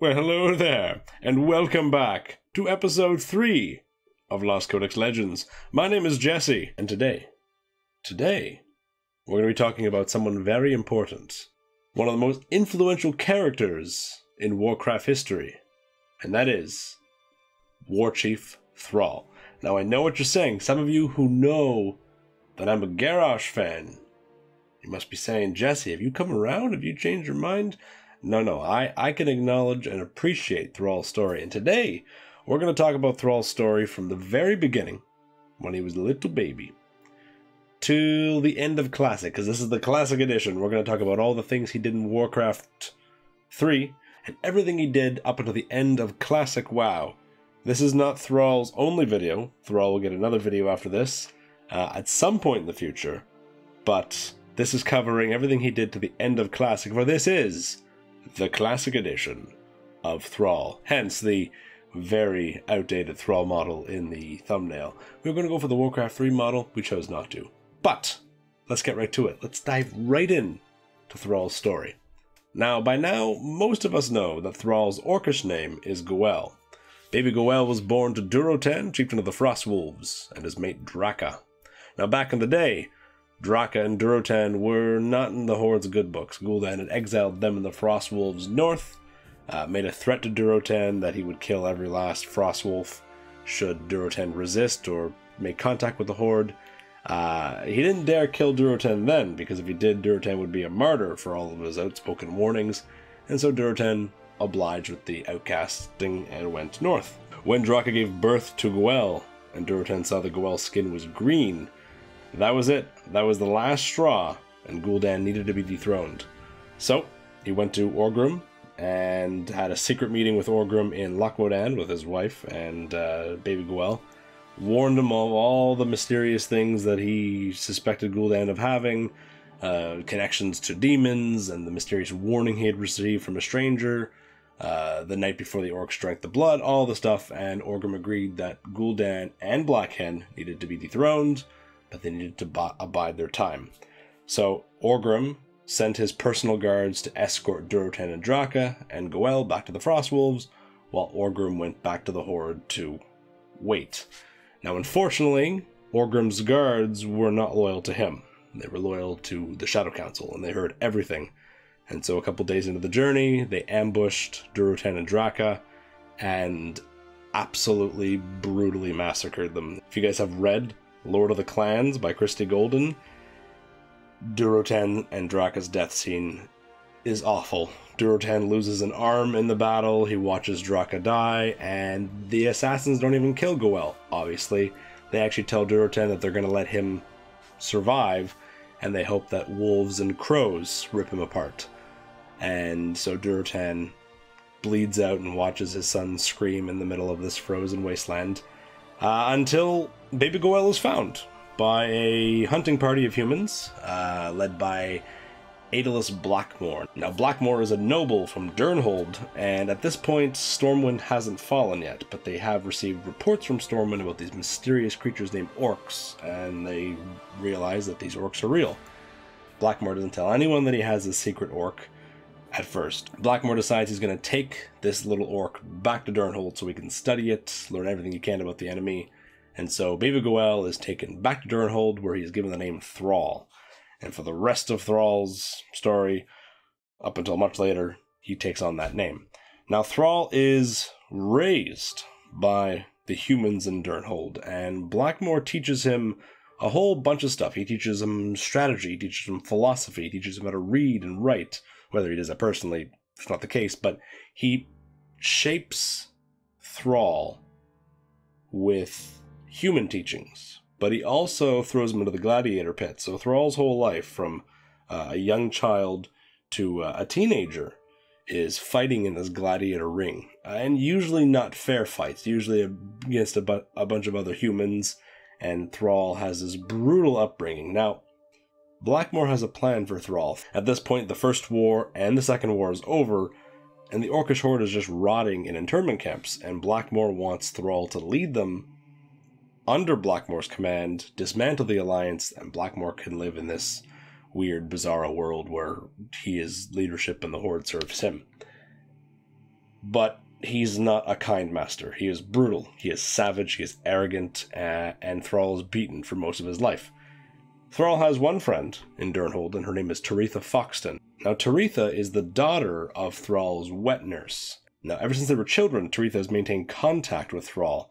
Well, hello there, and welcome back to episode 3 of Lost Codex Legends. My name is Jesse, and today, we're going to be talking about someone very important. One of the most influential characters in Warcraft history, and that is Warchief Thrall. Now, I know what you're saying. Some of you who know that I'm a Garrosh fan, you must be saying, Jesse, have you come around? Have you changed your mind? No, I can acknowledge and appreciate Thrall's story. And today, we're going to talk about Thrall's story from the very beginning, when he was a little baby, to the end of Classic, because this is the Classic edition. We're going to talk about all the things he did in Warcraft 3, and everything he did up until the end of Classic WoW. This is not Thrall's only video. Thrall will get another video after this, at some point in the future, but this is covering everything he did to the end of Classic, for this is the Classic Edition of Thrall, hence the very outdated Thrall model in the thumbnail. We were going to go for the Warcraft 3 model, we chose not to. But, let's get right to it. Let's dive right in to Thrall's story. Now, by now, most of us know that Thrall's Orcish name is Goel. Baby Goel was born to Durotan, chieftain of the Frostwolves, and his mate Draka. Now, back in the day, Draka and Durotan were not in the Horde's good books. Gul'dan had exiled them in the Frostwolves north, made a threat to Durotan that he would kill every last Frostwolf should Durotan resist or make contact with the Horde. He didn't dare kill Durotan then, because if he did, Durotan would be a martyr for all of his outspoken warnings, and so Durotan obliged with the outcasting and went north. When Draka gave birth to Goel, and Durotan saw that Goel's skin was green, that was it. That was the last straw, and Gul'dan needed to be dethroned. So, he went to Orgrim and had a secret meeting with Orgrim in Loch Modan with his wife and baby Goel. Warned him of all the mysterious things that he suspected Gul'dan of having, connections to demons, and the mysterious warning he had received from a stranger, the night before the orcs drank the blood, all the stuff, and Orgrim agreed that Gul'dan and Black Hen needed to be dethroned, but they needed to abide their time. So Orgrim sent his personal guards to escort Durotan and Draka and Goel back to the Frostwolves, while Orgrim went back to the Horde to wait. Now, unfortunately, Orgrim's guards were not loyal to him. They were loyal to the Shadow Council, and they heard everything. And so a couple days into the journey, they ambushed Durotan and Draka and absolutely brutally massacred them. If you guys have read Lord of the Clans by Christie Golden, Durotan and Draka's death scene is awful. Durotan loses an arm in the battle, he watches Draka die, and the assassins don't even kill Goel, obviously. They actually tell Durotan that they're going to let him survive, and they hope that wolves and crows rip him apart. And so Durotan bleeds out and watches his son scream in the middle of this frozen wasteland, until baby Goel is found by a hunting party of humans, led by Aedelus Blackmore. Now, Blackmore is a noble from Durnhold, and at this point, Stormwind hasn't fallen yet, but they have received reports from Stormwind about these mysterious creatures named orcs, and they realize that these orcs are real. Blackmore doesn't tell anyone that he has a secret orc at first. Blackmore decides he's going to take this little orc back to Durnhold so he can study it, learn everything he can about the enemy, and so baby Goel is taken back to Durnhold, where he is given the name Thrall. And for the rest of Thrall's story, up until much later, he takes on that name. Now, Thrall is raised by the humans in Durnhold, and Blackmore teaches him a whole bunch of stuff. He teaches him strategy, he teaches him philosophy, he teaches him how to read and write. Whether he does that personally, it's not the case, but he shapes Thrall with human teachings, but he also throws him into the gladiator pit. So Thrall's whole life, from a young child to a teenager, is fighting in this gladiator ring, and usually not fair fights, usually against a bunch of other humans, and Thrall has this brutal upbringing. Now, Blackmore has a plan for Thrall. At this point, the First War and the Second War is over, and the Orcish Horde is just rotting in internment camps, and Blackmore wants Thrall to lead them under Blackmore's command, dismantle the Alliance, and Blackmore can live in this weird, bizarre world where he is leadership and the Horde serves him. but he's not a kind master. He is brutal, he is savage, he is arrogant, and Thrall is beaten for most of his life. Thrall has one friend in Durnhold, and her name is Taretha Foxton. Now, Taretha is the daughter of Thrall's wet nurse. Now, ever since they were children, Taretha has maintained contact with Thrall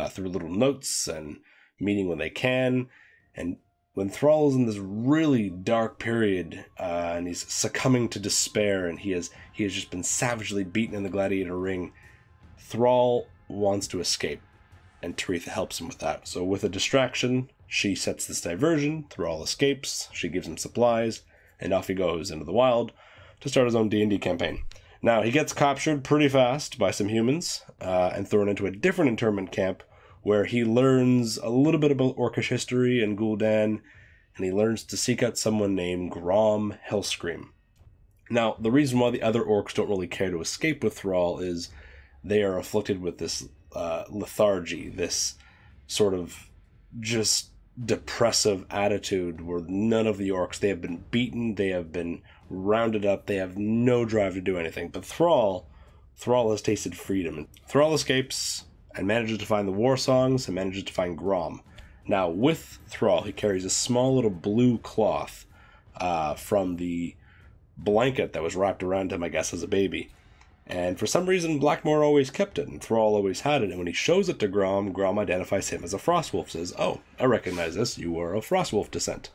through little notes and meeting when they can. And when Thrall is in this really dark period, and he's succumbing to despair, and he has just been savagely beaten in the gladiator ring, Thrall wants to escape, and Taretha helps him with that. So with a distraction, she sets this diversion, Thrall escapes, she gives him supplies, and off he goes into the wild to start his own D&D campaign. Now, he gets captured pretty fast by some humans, and thrown into a different internment camp, where he learns a little bit about Orcish history and Gul'dan, and he learns to seek out someone named Grom Hellscream. Now, the reason why the other orcs don't really care to escape with Thrall is they are afflicted with this lethargy, this sort of just depressive attitude where none of the orcs, they have been beaten, they have been rounded up, they have no drive to do anything. But Thrall has tasted freedom. Thrall escapes and manages to find the war songs and manages to find Grom. Now, with Thrall, he carries a small little blue cloth from the blanket that was wrapped around him, I guess, as a baby. And for some reason, Blackmore always kept it, and Thrall always had it. And when he shows it to Grom, Grom identifies him as a Frostwolf, says, "Oh, I recognize this. You are of Frostwolf descent."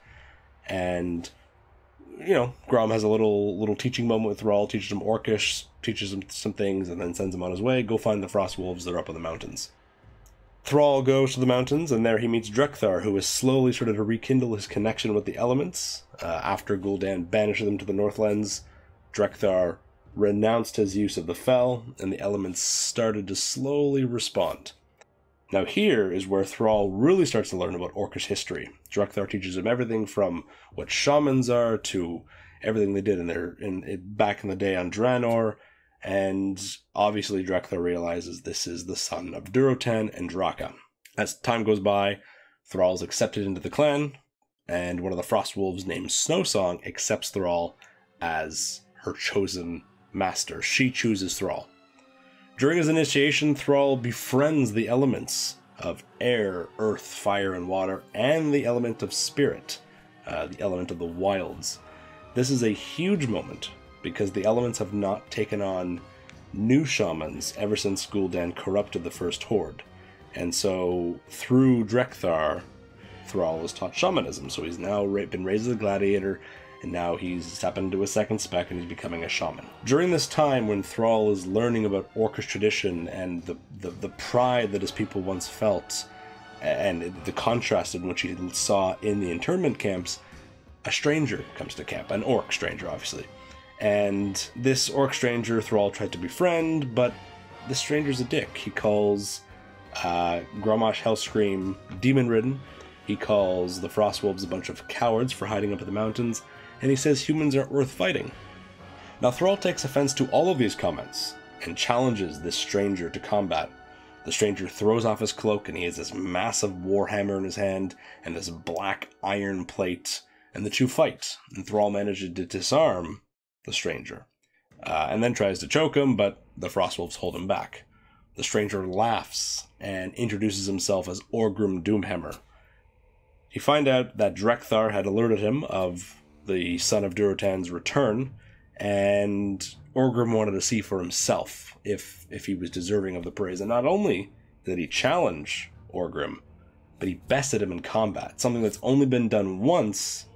And, you know, Grom has a little teaching moment with Thrall, teaches him Orcish, teaches him some things, and then sends him on his way. Go find the Frostwolves, they're up in the mountains. Thrall goes to the mountains, and there he meets Drekthar, who is slowly started to rekindle his connection with the elements. After Gul'dan banishes them to the Northlands, Drekthar renounced his use of the Fel, and the elements started to slowly respond. Now here is where Thrall really starts to learn about Orcish history. Drekthar teaches him everything from what shamans are to everything they did back in the day on Draenor, and obviously Drekthar realizes this is the son of Durotan and Draka. As time goes by, Thrall is accepted into the clan, and one of the Frostwolves named Snowsong accepts Thrall as her chosen master. She chooses Thrall. During his initiation, Thrall befriends the elements of air, earth, fire, and water, and the element of spirit, the element of the wilds. This is a huge moment, because the elements have not taken on new shamans ever since Gul'dan corrupted the First Horde. And so, through Drekthar, Thrall is taught shamanism, so he's now been raised as a gladiator, and now he's stepping into a second spec and he's becoming a shaman. During this time when Thrall is learning about Orcish tradition and the pride that his people once felt, and the contrast in which he saw in the internment camps, a stranger comes to camp, an orc stranger, obviously. And this orc stranger Thrall tried to befriend, but the stranger's a dick. He calls Grommash Hellscream demon-ridden. He calls the Frostwolves a bunch of cowards for hiding up in the mountains, and he says humans aren't worth fighting. Now Thrall takes offense to all of these comments and challenges this stranger to combat. The stranger throws off his cloak, and he has this massive warhammer in his hand and this black iron plate, and the two fight, and Thrall manages to disarm the stranger, and then tries to choke him, but the Frostwolves hold him back. The stranger laughs and introduces himself as Orgrim Doomhammer. You find out that Drekthar had alerted him of the son of Durotan's return, and Orgrim wanted to see for himself if he was deserving of the praise. And not only did he challenge Orgrim, but he bested him in combat, something that's only been done once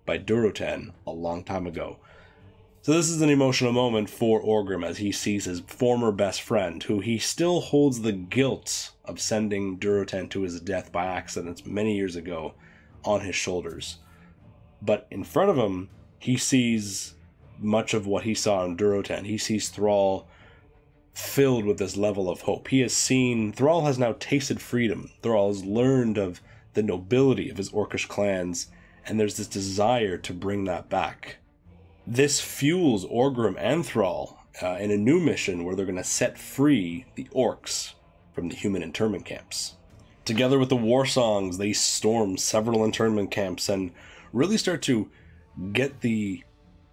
by Durotan a long time ago. So this is an emotional moment for Orgrim as he sees his former best friend, who he still holds the guilt of sending Durotan to his death by accident many years ago, on his shoulders. But in front of him, he sees much of what he saw in Durotan. He sees Thrall filled with this level of hope. Thrall has now tasted freedom. Thrall has learned of the nobility of his Orcish clans, and there's this desire to bring that back. This fuels Orgrim and Thrall in a new mission where they're going to set free the orcs from the human internment camps. Together with the war songs, they storm several internment camps and really start to get the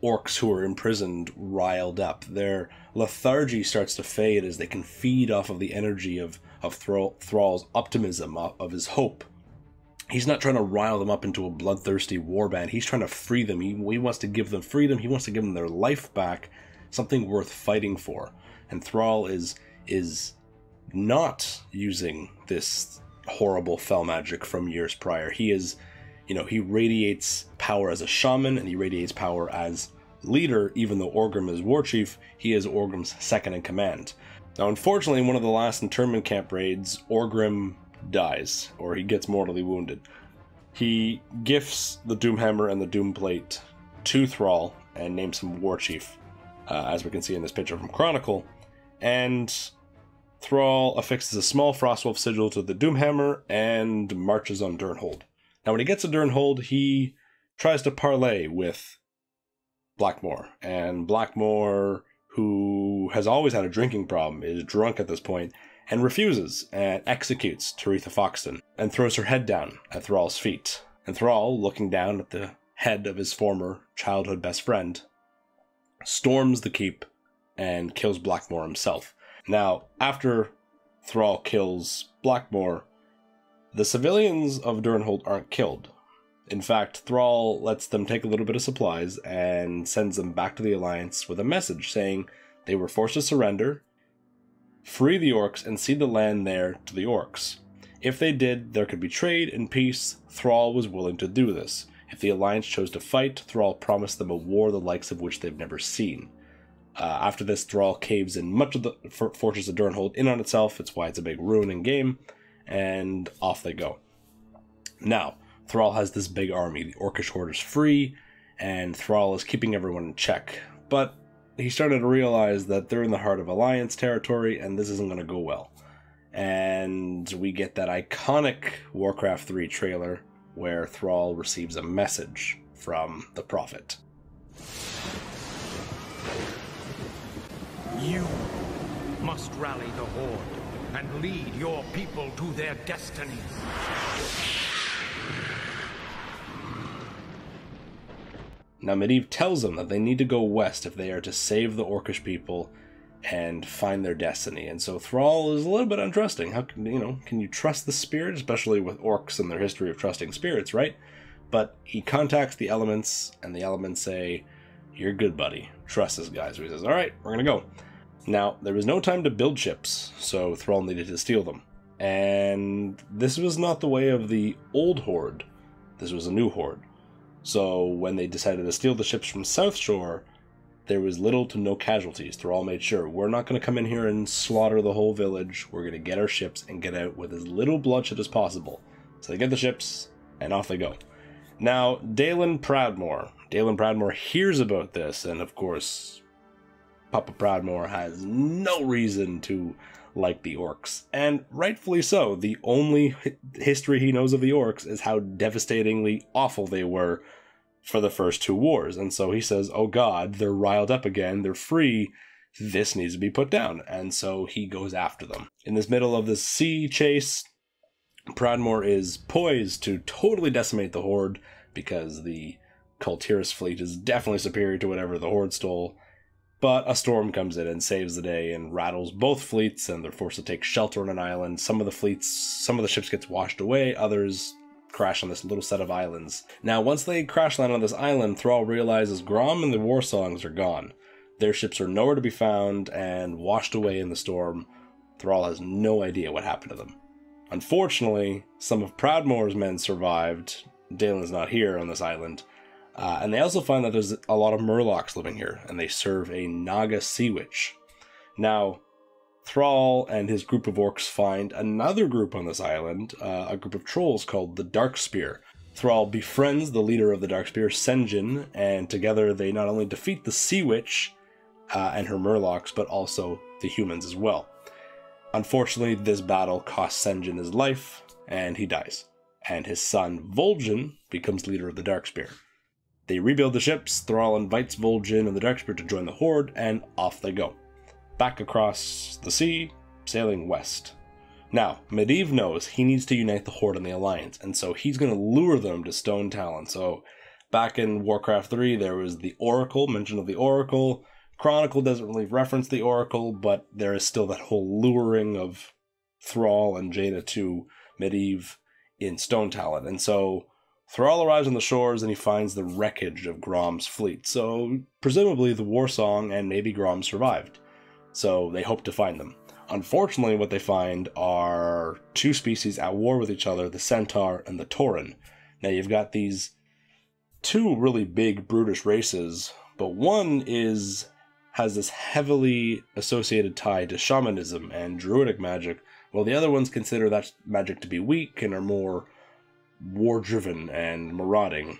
orcs who are imprisoned riled up. Their lethargy starts to fade as they can feed off of the energy of Thrall's optimism, of his hope. He's not trying to rile them up into a bloodthirsty warband. He's trying to free them. He wants to give them freedom. He wants to give them their life back, something worth fighting for. And Thrall is not using this horrible fell magic from years prior. He is, he radiates power as a shaman, and he radiates power as leader. Even though Orgrim is war chief, he is Orgrim's second in command. Now, unfortunately, in one of the last internment camp raids, Orgrim dies, or he gets mortally wounded. He gifts the Doomhammer and the Doomplate to Thrall and names him war chief, as we can see in this picture from Chronicle. And Thrall affixes a small Frostwolf sigil to the Doomhammer and marches on Durnhold. Now, when he gets to Durnhold, he tries to parley with Blackmore, and Blackmore, who has always had a drinking problem, is drunk at this point, and refuses and executes Taretha Foxton and throws her head down at Thrall's feet. And Thrall, looking down at the head of his former childhood best friend, storms the keep and kills Blackmore himself. Now, after Thrall kills Blackmore, the civilians of Durnhold aren't killed. In fact, Thrall lets them take a little bit of supplies and sends them back to the Alliance with a message saying they were forced to surrender, free the orcs, and cede the land there to the orcs. If they did, there could be trade and peace. Thrall was willing to do this. If the Alliance chose to fight, Thrall promised them a war the likes of which they've never seen. After this, Thrall caves in much of the fortress of Durnhold in on itself. It's why it's a big ruin in game, and off they go. Now, Thrall has this big army. The Orcish horde is free, and Thrall is keeping everyone in check. But he started to realize that they're in the heart of Alliance territory, and this isn't going to go well. And we get that iconic Warcraft 3 trailer where Thrall receives a message from the Prophet. You must rally the Horde and lead your people to their destiny. Now, Medivh tells them that they need to go west if they are to save the Orcish people and find their destiny. And so Thrall is a little bit untrusting. How can you trust the spirit, especially with orcs and their history of trusting spirits, right? But he contacts the elements, and the elements say, "You're good, buddy. Trust this guy." So he says, "All right, we're gonna go." Now, there was no time to build ships, so Thrall needed to steal them. And this was not the way of the old Horde. This was a new Horde. So when they decided to steal the ships from South Shore, there was little to no casualties. Thrall made sure, we're not going to come in here and slaughter the whole village. We're going to get our ships and get out with as little bloodshed as possible. So they get the ships, and off they go. Now, Dalen Proudmoore hears about this, and of course, Papa Proudmoore has no reason to like the orcs. And rightfully so. The only history he knows of the orcs is how devastatingly awful they were for the first two wars. And so he says, oh god, they're riled up again, they're free, this needs to be put down. And so he goes after them. In this middle of the sea chase, Proudmoore is poised to totally decimate the Horde, because the Kul Tiras fleet is definitely superior to whatever the Horde stole. But a storm comes in and saves the day and rattles both fleets, and they're forced to take shelter on an island. Some of the ships gets washed away, others crash on this little set of islands. Now, once they crash land on this island, Thrall realizes Grom and the War Songs are gone. Their ships are nowhere to be found and washed away in the storm. Thrall has no idea what happened to them. Unfortunately, some of Proudmoore's men survived. Dalen's not here on this island. And they also find that there's a lot of Murlocs living here, and they serve a Naga sea witch. Now, Thrall and his group of orcs find another group on this island, a group of trolls called the Darkspear. Thrall befriends the leader of the Darkspear, Sen'jin, and together they not only defeat the sea witch and her Murlocs, but also the humans as well. Unfortunately, this battle costs Sen'jin his life, and he dies. And his son, Vol'jin, becomes leader of the Darkspear. They rebuild the ships, Thrall invites Vol'jin and the Darkspear to join the Horde, and off they go. Back across the sea, sailing west. Now, Medivh knows he needs to unite the Horde and the Alliance, and so he's going to lure them to Stone Talon. So back in Warcraft 3, there was the Oracle, mention of the Oracle. Chronicle doesn't really reference the Oracle, but there is still that whole luring of Thrall and Jaina to Medivh in Stone Talon. And so Thrall arrives on the shores and he finds the wreckage of Grom's fleet. So presumably the war song and maybe Grom survived. So they hope to find them. Unfortunately, what they find are two species at war with each other, the Centaur and the Tauren. Now you've got these two really big brutish races, but one has this heavily associated tie to shamanism and druidic magic, while the other ones consider that magic to be weak and are more war-driven and marauding.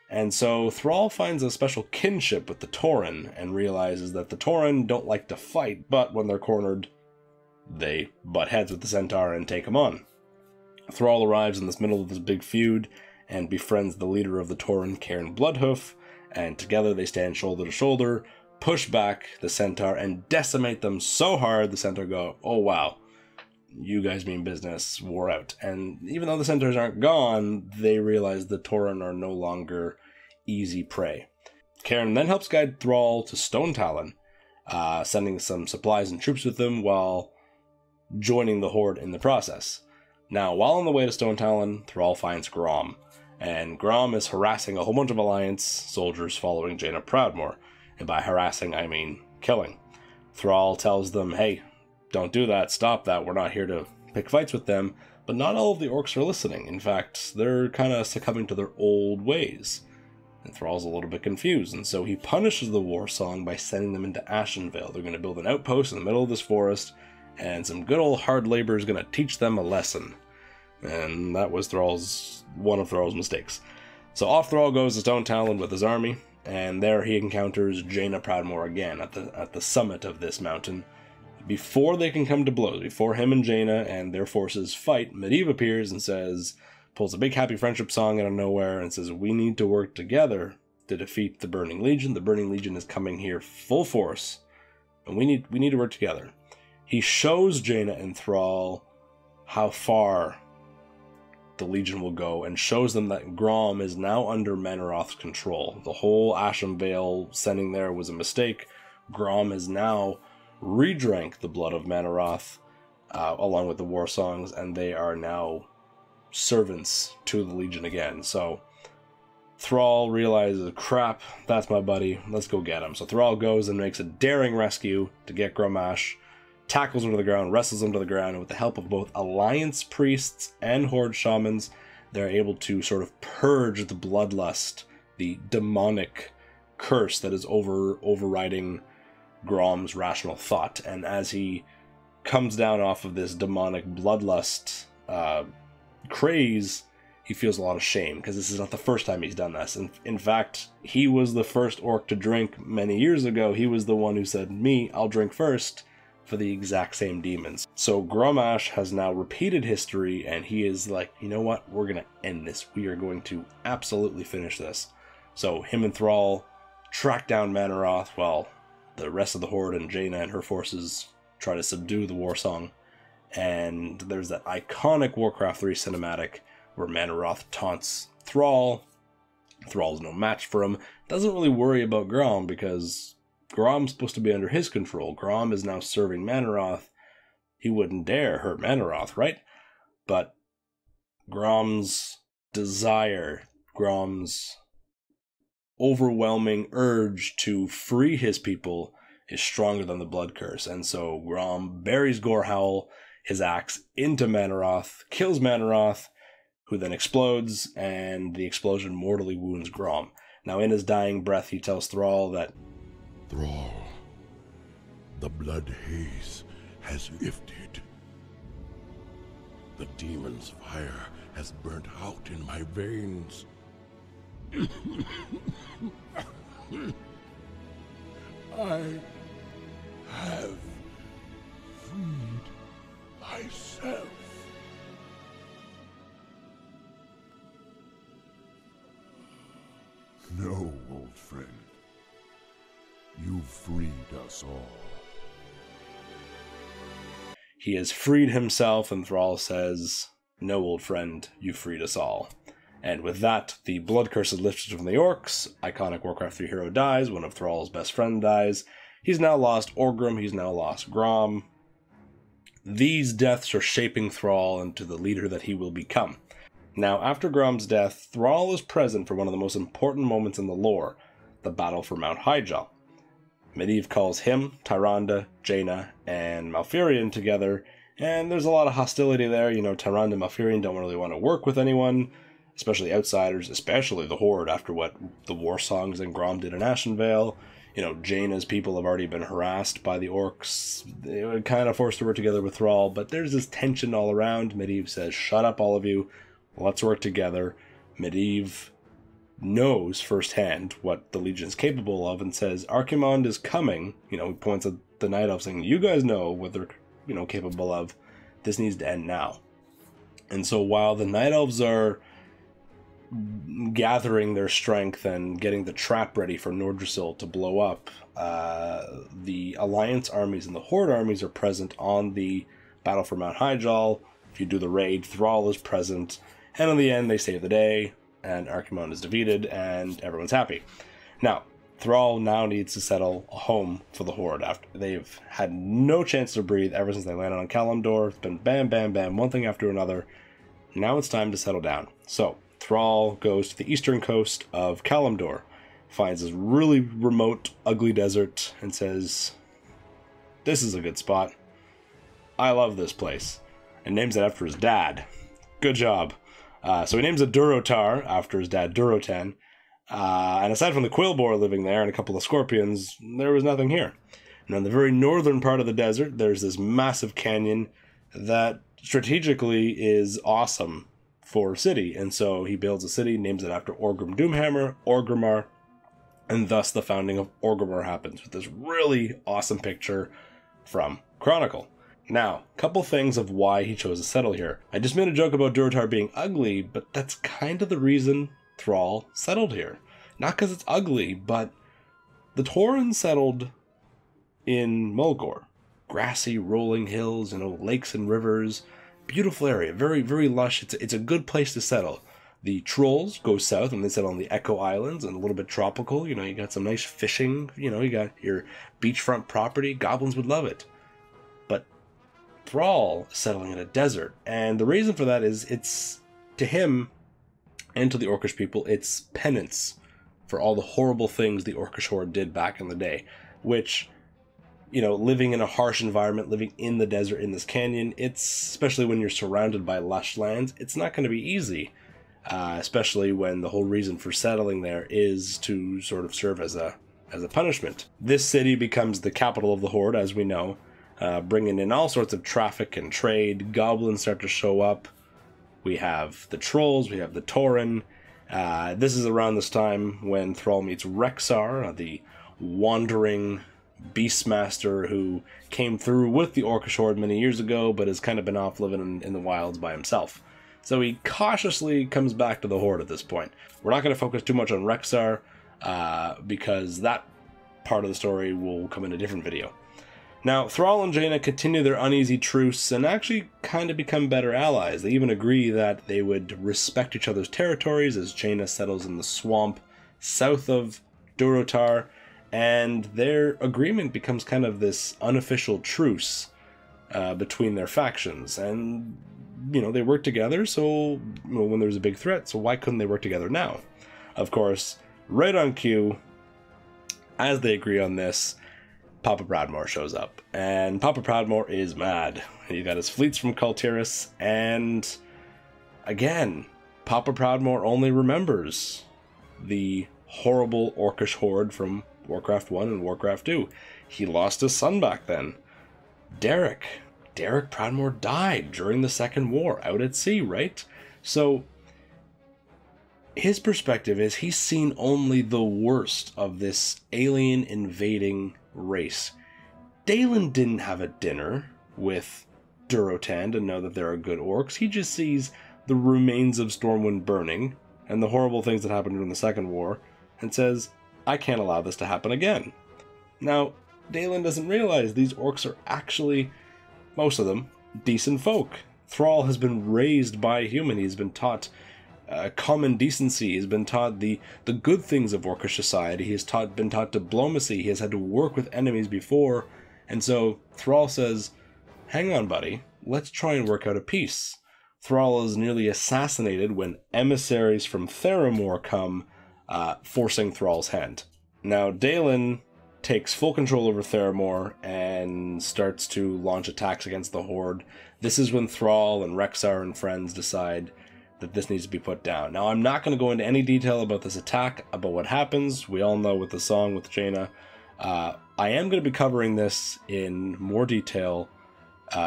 And so Thrall finds a special kinship with the Tauren and realizes that the Tauren don't like to fight, but when they're cornered, they butt heads with the Centaur and take him on. Thrall arrives in the middle of this big feud and befriends the leader of the Tauren, Cairn Bloodhoof, and together they stand shoulder to shoulder, push back the Centaur, and decimate them so hard the Centaur go, oh wow, you guys mean business, war out. And even though the Centaurs aren't gone, they realize the Tauren are no longer easy prey. Cairn then helps guide Thrall to Stone Talon, sending some supplies and troops with them while joining the Horde in the process. Now, while on the way to Stone Talon, Thrall finds Grom, and Grom is harassing a whole bunch of Alliance soldiers following Jaina Proudmoore, and by harassing I mean killing. Thrall tells them, hey, don't do that, stop that, we're not here to pick fights with them, but not all of the orcs are listening. In fact, they're kind of succumbing to their old ways. And Thrall's a little bit confused, and so he punishes the war song by sending them into Ashenvale. They're going to build an outpost in the middle of this forest, and some good old hard labor is going to teach them a lesson. And that was one of Thrall's mistakes. So off Thrall goes to Stone Talon with his army, and there he encounters Jaina Proudmoore again at the summit of this mountain. Before they can come to blows, before him and Jaina and their forces fight, Medivh appears and pulls a big happy friendship song out of nowhere and says, we need to work together to defeat the Burning Legion. The Burning Legion is coming here full force, and we need to work together. He shows Jaina and Thrall how far the Legion will go and shows them that Grom is now under Manaroth's control. The whole Ashenvale sending there was a mistake. Grom has now redrank the blood of Manaroth along with the war songs, and they are now servants to the Legion again. So Thrall realizes, crap, that's my buddy, let's go get him. So Thrall goes and makes a daring rescue to get Grommash, tackles him to the ground, wrestles him to the ground, and with the help of both Alliance priests and Horde shamans, they're able to sort of purge the bloodlust, the demonic curse that is overriding Grom's rational thought. And as he comes down off of this demonic bloodlust craze, he feels a lot of shame, because this is not the first time he's done this. And in fact, he was the first orc to drink many years ago. He was the one who said, me, I'll drink first, for the exact same demons. So Grommash has now repeated history, and he is like, you know what, we're gonna end this. We are going to absolutely finish this. So him and Thrall track down Manaroth while the rest of the Horde and Jaina and her forces try to subdue the war song. And there's that iconic Warcraft 3 cinematic where Manaroth taunts Thrall. Thrall's no match for him. Doesn't really worry about Grom because Grom's supposed to be under his control. Grom is now serving Manaroth. He wouldn't dare hurt Manaroth, right? But Grom's desire, Grom's overwhelming urge to free his people is stronger than the blood curse. And so Grom buries Gorehowl, his axe, into Manaroth, kills Manaroth, who then explodes, and the explosion mortally wounds Grom. Now in his dying breath, he tells Thrall that, Thrall, the blood haze has lifted. The demon's fire has burnt out in my veins. I have freed myself. No, old friend. You freed us all. he has freed himself, and Thrall says, no, old friend, you freed us all. And with that, the blood curse is lifted from the orcs. Iconic Warcraft 3 hero dies. One of Thrall's best friend dies. He's now lost Orgrim. He's now lost Grom. These deaths are shaping Thrall into the leader that he will become. Now, after Grom's death, Thrall is present for one of the most important moments in the lore, the battle for Mount Hyjal. Medivh calls him, Tyrande, Jaina, and Malfurion together, and there's a lot of hostility there. You know, Tyrande and Malfurion don't really want to work with anyone, especially outsiders, especially the Horde, after what the war songs and Grom did in Ashenvale. You know, Jaina's people have already been harassed by the orcs. They were kind of forced to work together with Thrall, but there's this tension all around. Medivh says, shut up, all of you. Let's work together. Medivh knows firsthand what the Legion is capable of and says, Archimonde is coming. You know, he points at the Night Elves saying, you guys know what they're, you know, capable of. This needs to end now. And so while the Night Elves are gathering their strength and getting the trap ready for Nordrassil to blow up, the Alliance armies and the Horde armies are present on the battle for Mount Hyjal. If you do the raid, Thrall is present, and in the end they save the day, and Archimonde is defeated, and everyone's happy. Now, Thrall now needs to settle a home for the Horde after they've had no chance to breathe ever since they landed on Kalimdor. It's been bam, bam, bam, one thing after another. Now it's time to settle down. So, Thrall goes to the eastern coast of Kalimdor, finds this really remote, ugly desert, and says, this is a good spot. I love this place. And names it after his dad. Good job. So he names it Durotar after his dad Durotan. And aside from the Quillboar living there and a couple of scorpions, there was nothing here. And on the very northern part of the desert, there's this massive canyon that strategically is awesome for a city. And so he builds a city, names it after Orgrim Doomhammer, Orgrimmar, and thus the founding of Orgrimmar happens with this really awesome picture from Chronicle. Now, a couple things of why he chose to settle here. I just made a joke about Durotar being ugly, but that's kind of the reason Thrall settled here. Not because it's ugly, but the Tauren settled in Mulgore. Grassy, rolling hills, you know, lakes and rivers. Beautiful area, very, very lush. It's a good place to settle. The Trolls go south and they settle on the Echo Islands and a little bit tropical. You know, you got some nice fishing. You know, you got your beachfront property. Goblins would love it. But Thrall is settling in a desert. And the reason for that is it's, to him and to the Orcish people, it's penance for all the horrible things the Orcish Horde did back in the day. Which, you know, living in a harsh environment, living in the desert, in this canyon, it's, especially when you're surrounded by lush lands, it's not going to be easy. Especially when the whole reason for settling there is to sort of serve as a punishment. This city becomes the capital of the Horde, as we know, bringing in all sorts of traffic and trade. Goblins start to show up. We have the Trolls, we have the Tauren. This is around this time when Thrall meets Rexxar, the wandering Beastmaster who came through with the Orcish Horde many years ago, but has kind of been off living in the wilds by himself. So he cautiously comes back to the Horde at this point. We're not going to focus too much on Rexxar, because that part of the story will come in a different video. Now, Thrall and Jaina continue their uneasy truce and actually kind of become better allies. They even agree that they would respect each other's territories as Jaina settles in the swamp south of Durotar, and their agreement becomes kind of this unofficial truce between their factions. And, you know, they work together, so when there's a big threat, so why couldn't they work together now? Of course, right on cue, as they agree on this, Papa Proudmoore shows up. And Papa Proudmoore is mad. He got his fleets from Kul Tiras, and again, Papa Proudmoore only remembers the horrible Orcish Horde from Warcraft 1 and Warcraft 2. He lost his son back then. Derek Proudmoore died during the Second War, out at sea, right? So his perspective is he's seen only the worst of this alien invading race. Dalen didn't have a dinner with Durotan to know that there are good orcs. He just sees the remains of Stormwind burning and the horrible things that happened during the Second War and says, I can't allow this to happen again. Now, Dalen doesn't realize these orcs are actually, most of them, decent folk. Thrall has been raised by a human. He's been taught common decency. He's been taught the good things of orcish society. He has been taught diplomacy. He has had to work with enemies before. And so Thrall says, hang on, buddy. Let's try and work out a peace. Thrall is nearly assassinated when emissaries from Theramore come, forcing Thrall's hand. Now, Dalen takes full control over Theramore and starts to launch attacks against the Horde. This is when Thrall and Rexxar and friends decide that this needs to be put down. Now, I'm not going to go into any detail about this attack, about what happens. We all know with the song with Jaina. I am going to be covering this in more detail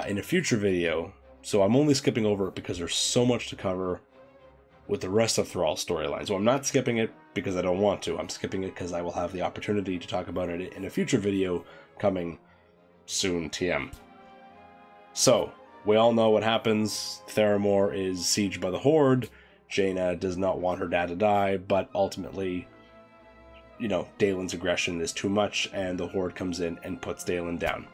in a future video, so I'm only skipping over it because there's so much to cover with the rest of Thrall's storyline. So I'm not skipping it because I don't want to. I'm skipping it because I will have the opportunity to talk about it in a future video coming soon, TM. So, we all know what happens. Theramore is sieged by the Horde. Jaina does not want her dad to die, but ultimately, you know, Dalen's aggression is too much, and the Horde comes in and puts Dalen down.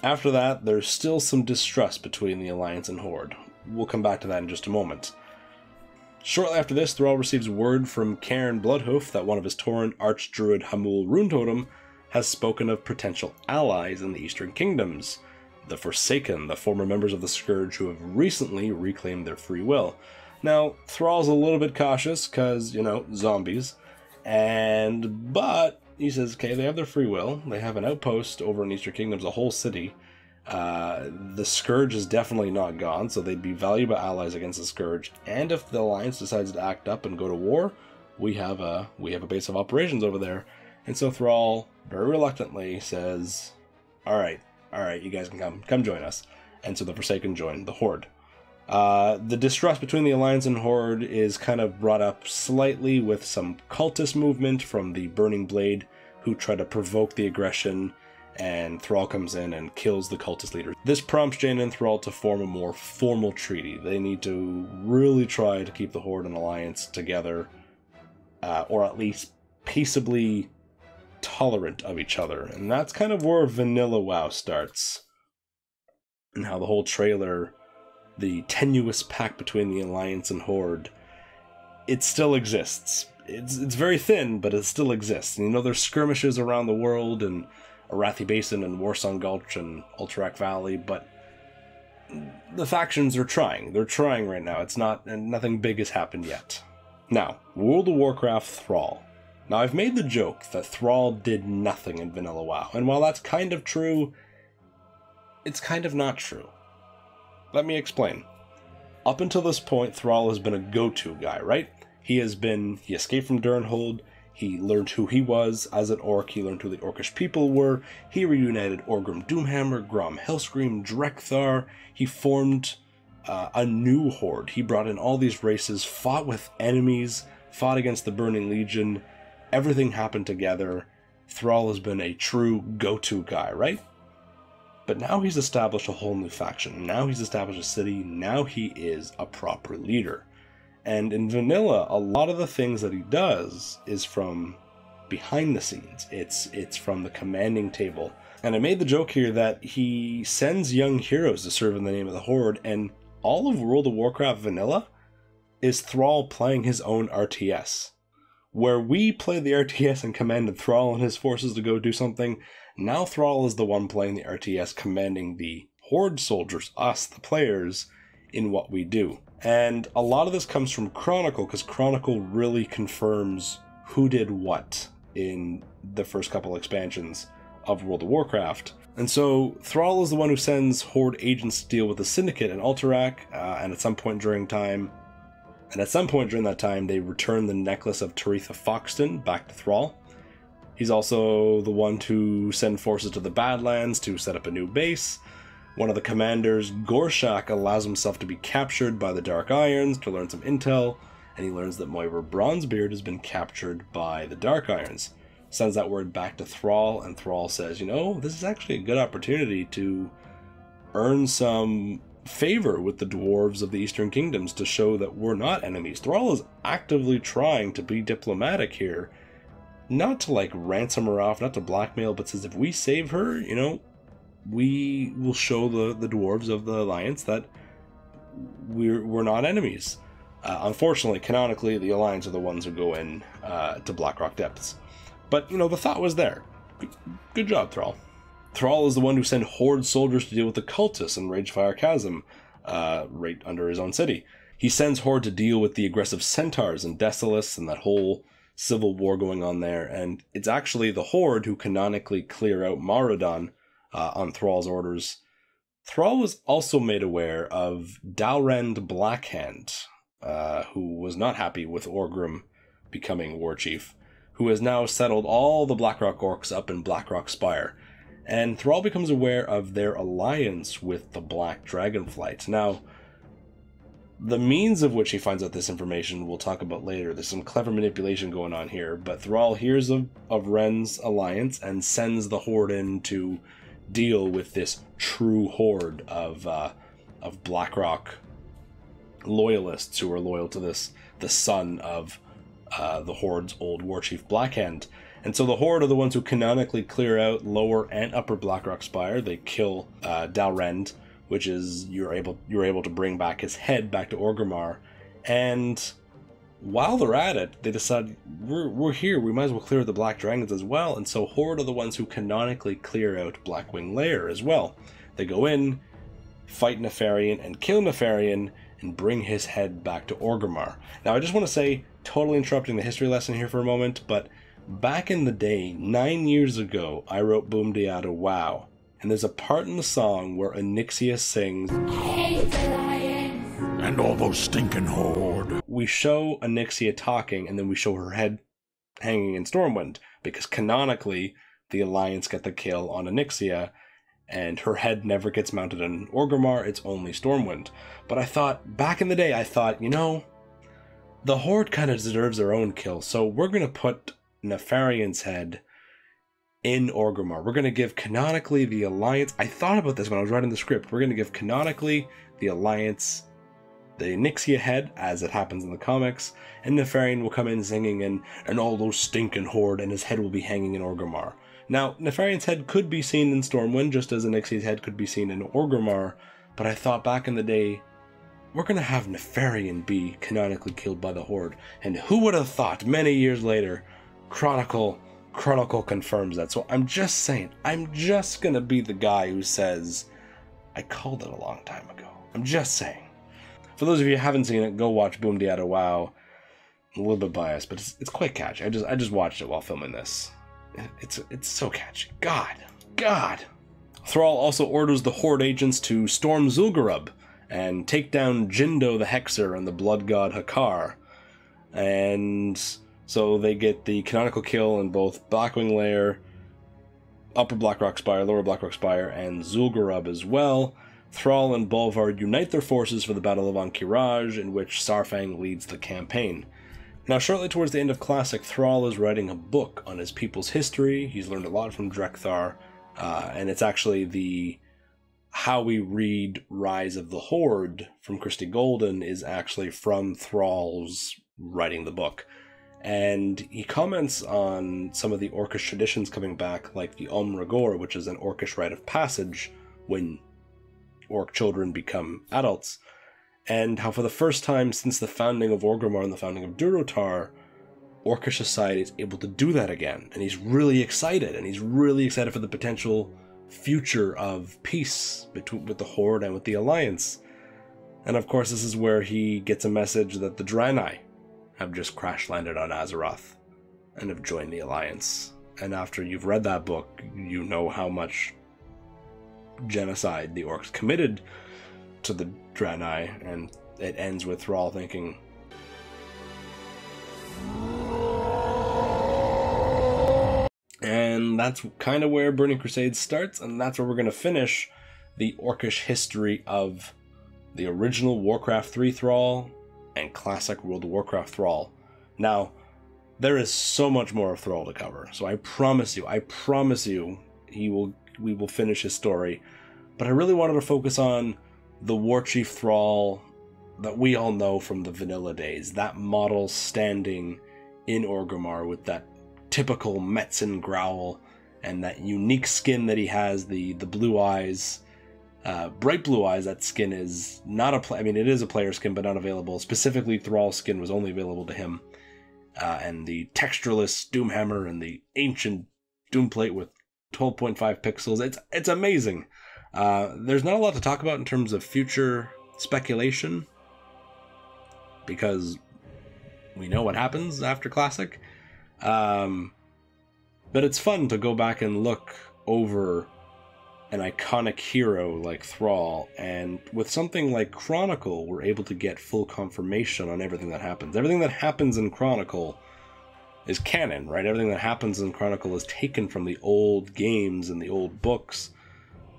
After that, there's still some distrust between the Alliance and Horde. We'll come back to that in just a moment. Shortly after this, Thrall receives word from Cairn Bloodhoof that one of his Tauren Archdruid Hamul Runetotem has spoken of potential allies in the Eastern Kingdoms. The Forsaken, the former members of the Scourge who have recently reclaimed their free will. Now, Thrall's a little bit cautious, because, you know, zombies. But he says, okay, they have their free will. They have an outpost over in Eastern Kingdoms, a whole city. The Scourge is definitely not gone, so they'd be valuable allies against the Scourge. And if the Alliance decides to act up and go to war, we have a base of operations over there. And so Thrall, very reluctantly, says, Alright, you guys can come join us. And so the Forsaken join the Horde. The distrust between the Alliance and Horde is kind of brought up slightly with some cultist movement from the Burning Blade, who try to provoke the aggression, and Thrall comes in and kills the cultist leader. This prompts Jaina and Thrall to form a more formal treaty. They need to really try to keep the Horde and Alliance together, or at least peaceably tolerant of each other. And that's kind of where Vanilla WoW starts. And how the whole trailer, the tenuous pact between the Alliance and Horde, it still exists. It's very thin, but it still exists. And you know, there's skirmishes around the world, and Arathi Basin and Warsong Gulch and Ultrak Valley, but the factions are trying. They're trying right now. And nothing big has happened yet. Now, World of Warcraft Thrall. Now, I've made the joke that Thrall did nothing in Vanilla WoW, and while that's kind of true, it's kind of not true. Let me explain. Up until this point, Thrall has been a go-to guy, right? He escaped from Durnhold, he learned who he was as an orc, he learned who the orcish people were, he reunited Orgrim Doomhammer, Grom Hellscream, Drekthar, he formed a new horde. He brought in all these races, fought with enemies, fought against the Burning Legion, everything happened together. Thrall has been a true go-to guy, right? But now he's established a whole new faction, now he's established a city, now he is a proper leader. And in Vanilla, a lot of the things that he does is from behind the scenes. It's from the commanding table. And I made the joke here that he sends young heroes to serve in the name of the Horde, and all of World of Warcraft Vanilla is Thrall playing his own RTS. Where we played the RTS and commanded Thrall and his forces to go do something, now Thrall is the one playing the RTS, commanding the Horde soldiers, us, the players, in what we do. And a lot of this comes from Chronicle, because Chronicle really confirms who did what in the first couple expansions of World of Warcraft. And so Thrall is the one who sends Horde agents to deal with the Syndicate in Alterac, and at some point during that time, they return the necklace of Taretha Foxton back to Thrall. He's also the one to send forces to the Badlands to set up a new base. One of the commanders, Gorshak, allows himself to be captured by the Dark Irons to learn some intel, and he learns that Moira Bronzebeard has been captured by the Dark Irons. Sends that word back to Thrall, and Thrall says, you know, this is actually a good opportunity to earn some favor with the dwarves of the Eastern Kingdoms to show that we're not enemies. Thrall is actively trying to be diplomatic here, not to like ransom her off, not to blackmail, but says if we save her, you know, we will show the dwarves of the Alliance that we're not enemies. Unfortunately, canonically, the Alliance are the ones who go in to Blackrock Depths. But, you know, the thought was there. Good job, Thrall. Thrall is the one who sent Horde soldiers to deal with the cultists in Ragefire Chasm, right under his own city. He sends Horde to deal with the aggressive centaurs and Desolace and that whole civil war going on there. And it's actually the Horde who canonically clear out Maraudon on Thrall's orders. Thrall was also made aware of Dalrend Blackhand, who was not happy with Orgrim becoming war chief, who has now settled all the Blackrock orcs up in Blackrock Spire. And Thrall becomes aware of their alliance with the Black Dragonflight. Now, the means of which he finds out this information we'll talk about later. There's some clever manipulation going on here, but Thrall hears of Ren's alliance and sends the Horde in to deal with this true horde of Blackrock loyalists who are loyal to the son of the Horde's old war chief Blackhand. And so the Horde are the ones who canonically clear out lower and upper Blackrock Spire. They kill Dalrend, which is you're able to bring back his head back to Orgrimmar. And while they're at it, they decide we're here, we might as well clear the Black Dragons as well. And so Horde are the ones who canonically clear out Blackwing Lair as well. They go in, fight Nefarian and kill Nefarian, and bring his head back to Orgrimmar. Now I just want to say, totally interrupting the history lesson here for a moment, but back in the day, 9 years ago, I wrote Boom Diata Wow. And there's a part in the song where Onyxia sings, "I hate the lions and all those stinking Horde." We show Onyxia talking, and then we show her head hanging in Stormwind, because canonically, the Alliance get the kill on Onyxia, and her head never gets mounted in Orgrimmar, it's only Stormwind. But I thought, back in the day, you know, the Horde kind of deserves their own kill, so we're going to put Nefarian's head in Orgrimmar. We're going to give canonically the Alliance, I thought about this when I was writing the script, we're going to give canonically the Alliance the Onyxia head, as it happens in the comics, and Nefarian will come in singing and all those stinking Horde, and his head will be hanging in Orgrimmar. Now, Nefarian's head could be seen in Stormwind, just as Onyxia's head could be seen in Orgrimmar, but I thought back in the day, we're going to have Nefarian be canonically killed by the Horde, and who would have thought, many years later, Chronicle confirms that. So I'm just saying, I'm just gonna be the guy who says, I called it a long time ago. I'm just saying. For those of you who haven't seen it, go watch Boom Diata Wow. I'm a little bit biased, but it's quite catchy. I just watched it while filming this. It's so catchy. God. Thrall also orders the Horde agents to storm Zul'Gurub and take down Jindo the Hexer and the Blood God Hakkar. And so they get the canonical kill in both Blackwing Lair, Upper Blackrock Spire, Lower Blackrock Spire, and Zul'Gurub as well. Thrall and Bolvar unite their forces for the Battle of Ahn'Qiraj, in which Saurfang leads the campaign. Now, shortly towards the end of Classic, Thrall is writing a book on his people's history. He's learned a lot from Drekthar, and it's actually how we read Rise of the Horde from Christie Golden is actually from Thrall's writing the book. And he comments on some of the Orcish traditions coming back, like the Om'Ragor, which is an Orcish rite of passage when Orc children become adults, and how for the first time since the founding of Orgrimmar and the founding of Durotar, Orcish society is able to do that again. And he's really excited, for the potential future of peace with the Horde and with the Alliance. And of course, this is where he gets a message that the Draenei have just crash-landed on Azeroth and have joined the Alliance. And after you've read that book, you know how much genocide the Orcs committed to the Draenei, and it ends with Thrall thinking, and that's kind of where Burning Crusade starts, and that's where we're going to finish the Orcish history of the original Warcraft 3 Thrall and classic World of Warcraft Thrall. Now, there is so much more of Thrall to cover, so I promise you, we will finish his story. But I really wanted to focus on the Warchief Thrall that we all know from the vanilla days, that model standing in Orgrimmar with that typical Metzen growl and that unique skin that he has, the blue eyes, Bright Blue Eyes, that skin is not I mean, it is a player skin, but not available. Specifically, Thrall's skin was only available to him. And the textureless Doomhammer and the ancient Doomplate with 12.5 pixels. It's amazing. There's not a lot to talk about in terms of future speculation, because we know what happens after Classic. But it's fun to go back and look over an iconic hero like Thrall, and with something like Chronicle, we're able to get full confirmation on everything that happens. Everything that happens in Chronicle is canon, right? Everything that happens in Chronicle is taken from the old games and the old books,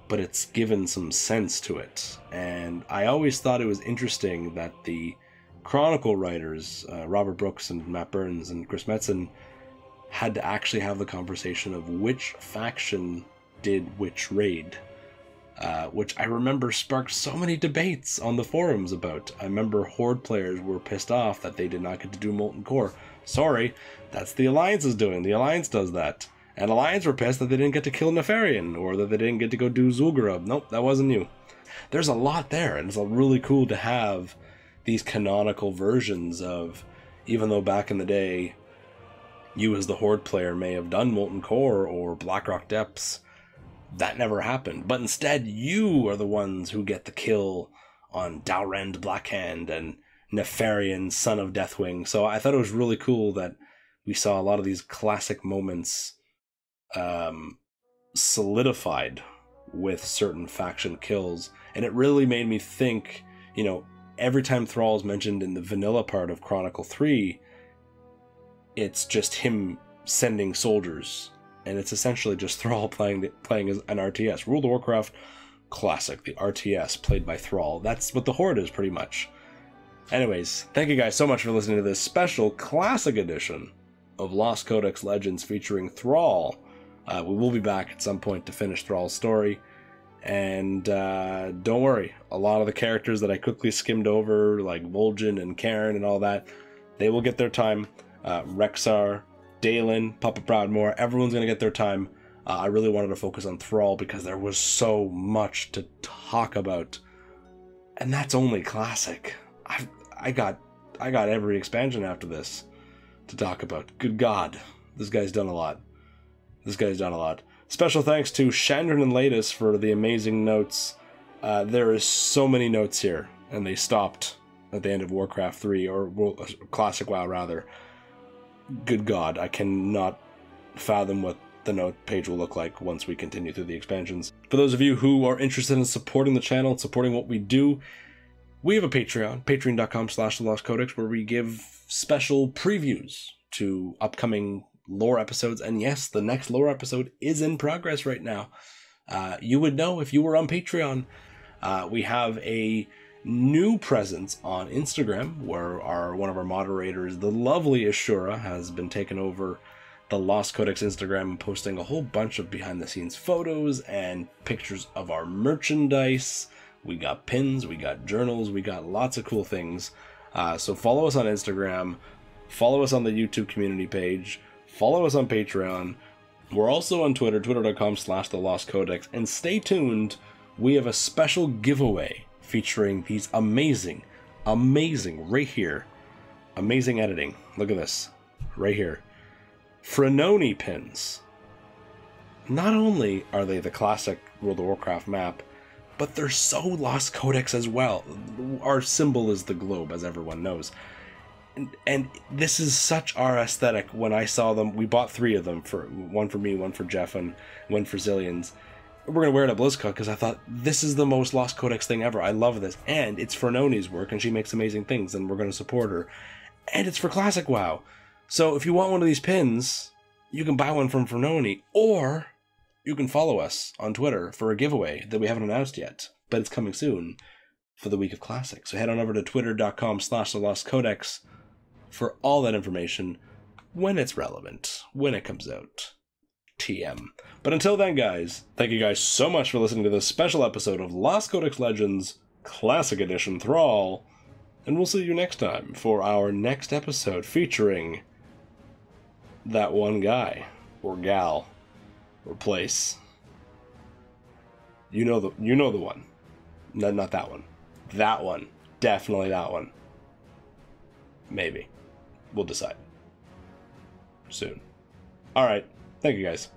but it's given some sense to it. And I always thought it was interesting that the Chronicle writers, Robert Brooks and Matt Burns and Chris Metzen, had to actually have the conversation of which faction did which raid, which I remember sparked so many debates on the forums about. I remember Horde players were pissed off that they did not get to do Molten Core. Sorry, that's the Alliance's doing. The Alliance does that. And Alliance were pissed that they didn't get to kill Nefarian, or that they didn't get to go do Zul'Gurub. Nope, that wasn't you. There's a lot there, and it's really cool to have these canonical versions of, even though back in the day, you as the Horde player may have done Molten Core or Blackrock Depths, that never happened. But instead, you are the ones who get the kill on Dalrend Blackhand and Nefarian, son of Deathwing. So I thought it was really cool that we saw a lot of these classic moments solidified with certain faction kills. And it really made me think, you know, every time Thrall is mentioned in the vanilla part of Chronicle 3, it's just him sending soldiers. And it's essentially just Thrall playing as an RTS. World of Warcraft Classic, the RTS played by Thrall. That's what the Horde is, pretty much. Anyways, thank you guys so much for listening to this special Classic edition of Lost Codex Legends featuring Thrall. We will be back at some point to finish Thrall's story. And don't worry, a lot of the characters that I quickly skimmed over, like Vol'jin and Cairn and all that, they will get their time. Rexxar, Dalen, Papa Proudmoore, everyone's going to get their time. I really wanted to focus on Thrall because there was so much to talk about. And that's only Classic. I got every expansion after this to talk about. Good God, this guy's done a lot. Special thanks to Chandran and Ladis for the amazing notes. There is so many notes here, and they stopped at the end of Warcraft 3, or Classic WoW rather. Good God, I cannot fathom what the note page will look like once we continue through the expansions. For those of you who are interested in supporting the channel and supporting what we do, we have a Patreon, patreon.com/thelostcodex, where we give special previews to upcoming lore episodes. And yes, the next lore episode is in progress right now. You would know if you were on Patreon. We have a new presence on Instagram, where one of our moderators, the lovely Ashura, has been taking over the Lost Codex Instagram, posting a whole bunch of behind the scenes photos and pictures of our merchandise. We got pins, we got journals, we got lots of cool things. So follow us on Instagram, follow us on the YouTube community page, follow us on Patreon. We're also on Twitter, twitter.com/thelostcodex, and stay tuned. We have a special giveaway featuring these amazing, right here, amazing editing. Look at this, right here. Frenoni pins. Not only are they the classic World of Warcraft map, but they're so Lost Codex as well. Our symbol is the globe, as everyone knows. And this is such our aesthetic. When I saw them, we bought 3 of them, one for me, one for Jeff, and one for Zillions. We're going to wear it at BlizzCon because I thought, this is the most Lost Codex thing ever. I love this. And it's Frenoni's work, and she makes amazing things, and we're going to support her. And it's for Classic WoW. So if you want one of these pins, you can buy one from Frenoni, or you can follow us on Twitter for a giveaway that we haven't announced yet, but it's coming soon for the week of Classic. So head on over to twitter.com/thelostcodex for all that information when it's relevant, when it comes out. TM. But until then, guys, thank you guys so much for listening to this special episode of Lost Codex Legends Classic Edition Thrall, and we'll see you next time for our next episode featuring that one guy, or gal, or place. You know the one. No, not that one. That one. Definitely that one. Maybe. We'll decide. Soon. Alright. Thank you guys.